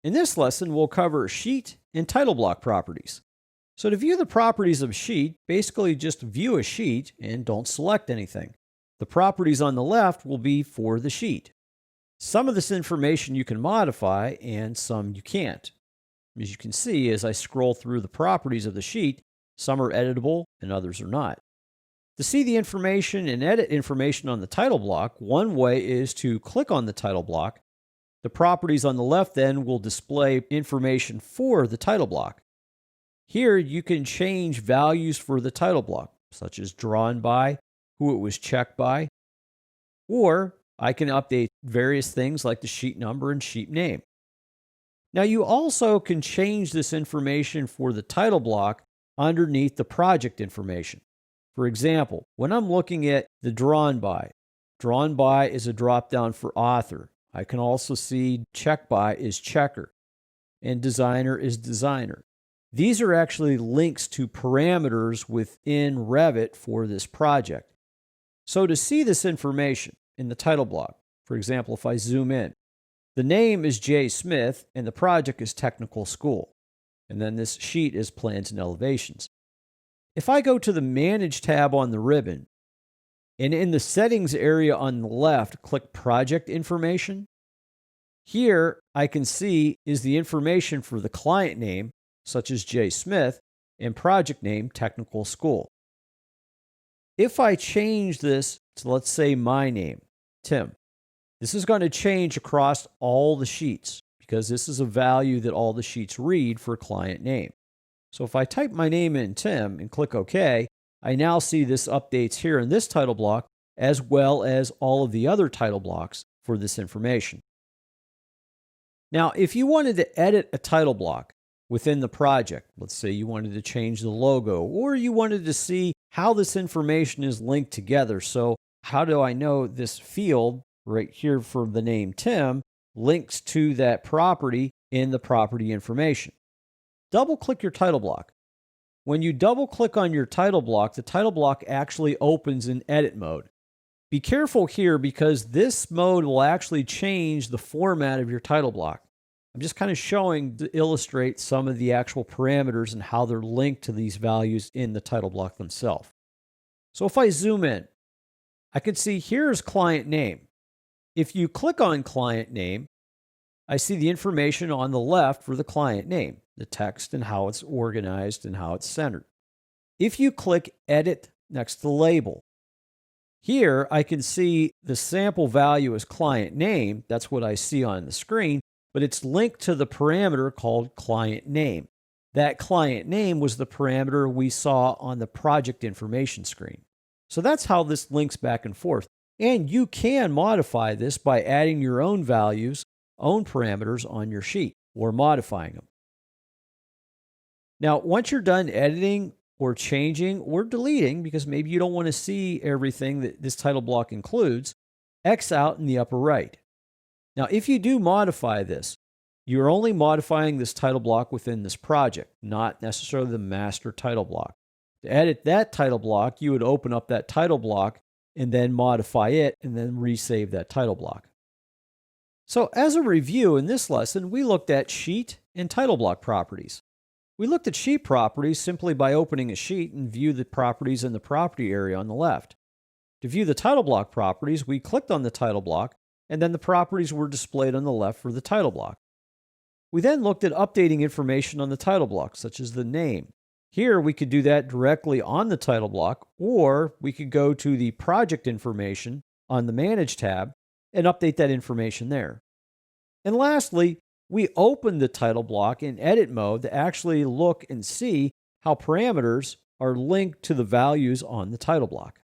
In this lesson, we'll cover sheet and title block properties. So to view the properties of a sheet, basically just view a sheet and don't select anything. The properties on the left will be for the sheet. Some of this information you can modify and some you can't. As you can see, as I scroll through the properties of the sheet, some are editable and others are not. To see the information and edit information on the title block, one way is to click on the title block. The properties on the left then will display information for the title block. Here you can change values for the title block, such as drawn by, who it was checked by, or I can update various things like the sheet number and sheet name. Now you also can change this information for the title block underneath the project information. For example, when I'm looking at the drawn by is a drop-down for author. I can also see check by is checker, and designer is designer. These are actually links to parameters within Revit for this project. So to see this information in the title block, for example, if I zoom in, the name is J. Smith and the project is Technical School. And then this sheet is Plans and Elevations. If I go to the Manage tab on the ribbon, and in the Settings area on the left, click Project Information, here I can see is the information for the client name, such as J. Smith, and project name, Technical School. If I change this to, let's say, my name, Tim, this is going to change across all the sheets because this is a value that all the sheets read for client name. So if I type my name in, Tim, and click OK, I now see this updates here in this title block as well as all of the other title blocks for this information. Now, if you wanted to edit a title block within the project, let's say you wanted to change the logo or you wanted to see how this information is linked together. So how do I know this field right here for the name Tim links to that property in the property information? Double-click your title block. When you double-click on your title block, the title block actually opens in edit mode. Be careful here because this mode will actually change the format of your title block. I'm just kind of showing to illustrate some of the actual parameters and how they're linked to these values in the title block themselves. So if I zoom in, I can see here's client name. If you click on client name, I see the information on the left for the client name, the text and how it's organized and how it's centered. If you click Edit next to the label, here I can see the sample value as client name. That's what I see on the screen, but it's linked to the parameter called client name. That client name was the parameter we saw on the project information screen. So that's how this links back and forth. And you can modify this by adding your own values, own parameters on your sheet or modifying them. Now, once you're done editing or changing or deleting, because maybe you don't want to see everything that this title block includes, X out in the upper right. Now, if you do modify this, you're only modifying this title block within this project, not necessarily the master title block. To edit that title block, you would open up that title block and then modify it and then resave that title block. So as a review in this lesson, we looked at sheet and title block properties. We looked at sheet properties simply by opening a sheet and view the properties in the property area on the left. To view the title block properties, we clicked on the title block and then the properties were displayed on the left for the title block. We then looked at updating information on the title block, such as the name. Here we could do that directly on the title block, or we could go to the project information on the Manage tab and update that information there. And lastly, we opened the title block in edit mode to actually look and see how parameters are linked to the values on the title block.